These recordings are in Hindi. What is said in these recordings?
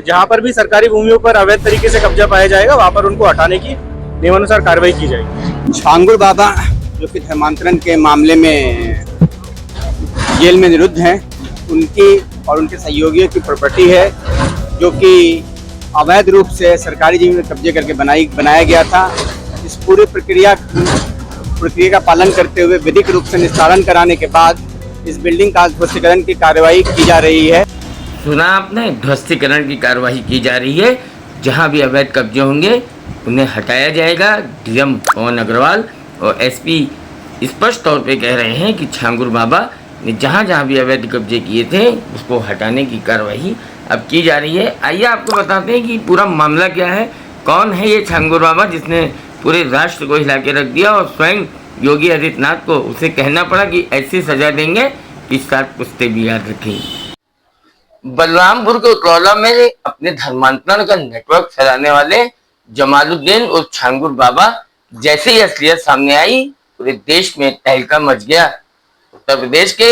जहाँ पर भी सरकारी भूमियों पर अवैध तरीके से कब्जा पाया जाएगा वहाँ पर उनको हटाने की नियमानुसार कार्रवाई की जाएगी। छांगुर बाबा जो कि धर्मांतरण के मामले में जेल में निरुद्ध हैं, उनकी और उनके सहयोगियों की प्रॉपर्टी है जो कि अवैध रूप से सरकारी जमीन में कब्जे करके बनाया गया था। इस पूरी प्रक्रिया का पालन करते हुए विधिक रूप से निस्तारण कराने के बाद इस बिल्डिंग का ध्वस्तीकरण की कार्रवाई की जा रही है। सुना आपने, ध्वस्तीकरण की कार्रवाई की जा रही है। जहां भी अवैध कब्जे होंगे उन्हें हटाया जाएगा। डीएम पवन अग्रवाल और एसपी स्पष्ट तौर पे कह रहे हैं कि छांगुर बाबा ने जहां जहां भी अवैध कब्जे किए थे उसको हटाने की कार्रवाई अब की जा रही है। आइए आपको बताते हैं कि पूरा मामला क्या है, कौन है ये छांगुर बाबा जिसने पूरे राष्ट्र को हिला के रख दिया और स्वयं योगी आदित्यनाथ को उसे कहना पड़ा कि ऐसी सजा देंगे कि 7 पुश्ते भी याद रखेंगे। बलरामपुर के उतरौला में अपने धर्मांतरण का नेटवर्क फैलाने वाले जमालुद्दीन और छांगुर बाबा जैसे ही असलियत सामने आई पूरे देश में तहलका मच गया। उत्तर प्रदेश के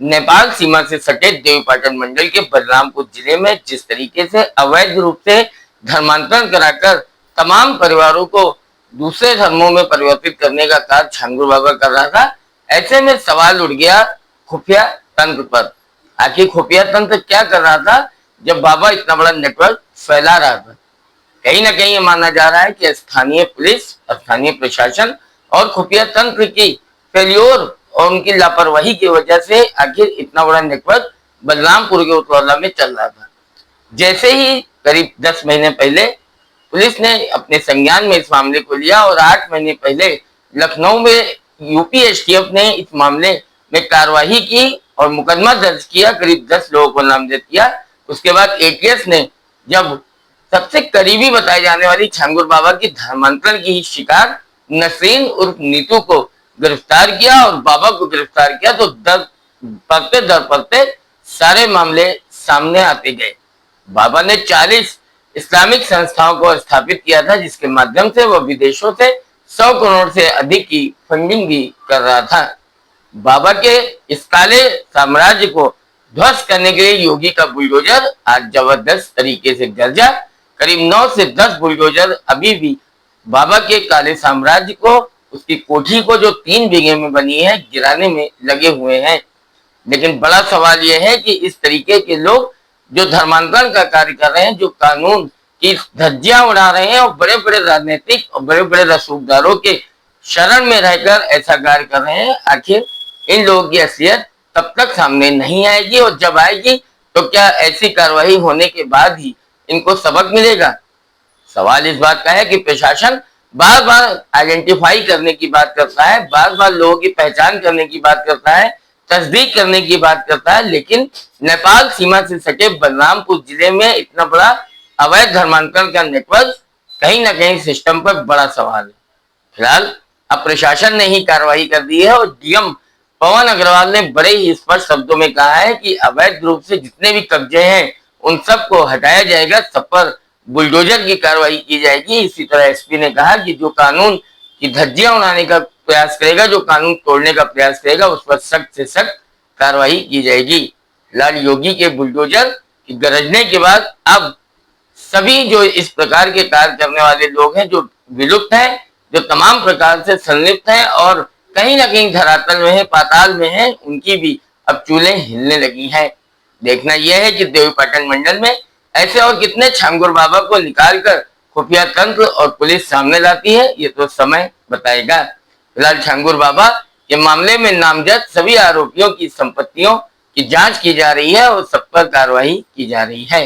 नेपाल सीमा से सटे देवीपाटन मंडल के बलरामपुर जिले में जिस तरीके से अवैध रूप से धर्मांतरण कराकर तमाम परिवारों को दूसरे धर्मों में परिवर्तित करने का कार्य छांगुर बाबा कर रहा था, ऐसे में सवाल उठ गया खुफिया तंत्र पर। आखिर खुफिया तंत्र क्या कर रहा था जब बाबा इतना बड़ा नेटवर्क फैला रहा था? कहीं ना कहीं ये माना जा रहा है कि स्थानीय पुलिस, स्थानीय प्रशासन और खुफिया तंत्र की फेल्योर और उनकी लापरवाही की वजह से आखिर इतना बड़ा नेटवर्क बलरामपुर के उतरौला में चल रहा था। जैसे ही करीब 10 महीने पहले पुलिस ने अपने संज्ञान में इस मामले को लिया और 8 महीने पहले लखनऊ में यूपी एसटीएफ ने इस मामले में कार्रवाई की और मुकदमा दर्ज किया, करीब 10 लोगों को नामजद किया। उसके बाद एटीएस ने जब सबसे करीबी बताई जाने वाली छांगुर बाबा की धर्मांतरण की शिकार नसरीन उर्फ नीतू को गिरफ्तार किया और बाबा को गिरफ्तार किया, तो दर पड़ते सारे मामले सामने आते गए। बाबा ने 40 इस्लामिक संस्थाओं को स्थापित किया था जिसके माध्यम से वह विदेशों से 100 करोड़ से अधिक की फंडिंग भी कर रहा था। बाबा के इस काले साम्राज्य को ध्वस्त करने के लिए योगी का बुलडोजर आज जबरदस्त तरीके से गरजा। करीब 9 से 10 बुलडोजर अभी भी बाबा के काले साम्राज्य को, उसकी कोठी को जो 3 बीघे में बनी है, गिराने में लगे हुए हैं। लेकिन बड़ा सवाल यह है कि इस तरीके के लोग जो धर्मांतरण का कार्य कर रहे हैं, जो कानून की धज्जियां उड़ा रहे हैं और बड़े बड़े राजनीतिक और बड़े बड़े रसूखदारों के शरण में रहकर ऐसा कार्य कर रहे हैं, आखिर इन लोगों की असलियत तब तक सामने नहीं आएगी और जब आएगी तो क्या ऐसी कार्रवाई होने के बाद ही इनको सबक मिलेगा? सवाल इस बात का है कि प्रशासन बार बार आइडेंटिफाई करने की बात करता है, बार बार लोगों की पहचान करने की बात करता है, तस्दीक करने की बात करता है, लेकिन नेपाल सीमा से सटे बलरामपुर जिले में इतना बड़ा अवैध धर्मांतरण का नेटवर्क, कहीं ना कहीं सिस्टम पर बड़ा सवाल है। फिलहाल अब प्रशासन ने ही कार्रवाई कर दी है और डीएम पवन अग्रवाल ने बड़े ही स्पष्ट शब्दों में कहा है कि अवैध रूप से जितने भी कब्जे हैं उन सबको हटाया जाएगा, सब पर बुलडोजर की कार्रवाई की जाएगी। इसी तरह एसपी ने कहा कि जो कानून की धज्जियां उड़ाने का प्रयास करेगा, जो कानून तोड़ने का प्रयास करेगा, उस पर सख्त से सख्त कार्रवाई की जाएगी। लाल योगी के बुलडोजर की गरजने के बाद अब सभी जो इस प्रकार के कार्य करने वाले लोग हैं, जो विलुप्त हैं, जो तमाम प्रकार से संलिप्त हैं और कहीं ना कहीं धरातल में है, पाताल में है, उनकी भी अब चूल्हे हिलने लगी हैं। देखना यह है कि देवीपाटन मंडल में ऐसे और कितने छांगुर बाबा को निकालकर खुफिया तंत्र और पुलिस सामने लाती है, ये तो समय बताएगा। फिलहाल छांगुर बाबा के मामले में नामजद सभी आरोपियों की संपत्तियों की जांच की जा रही है और सब पर कार्रवाई की जा रही है।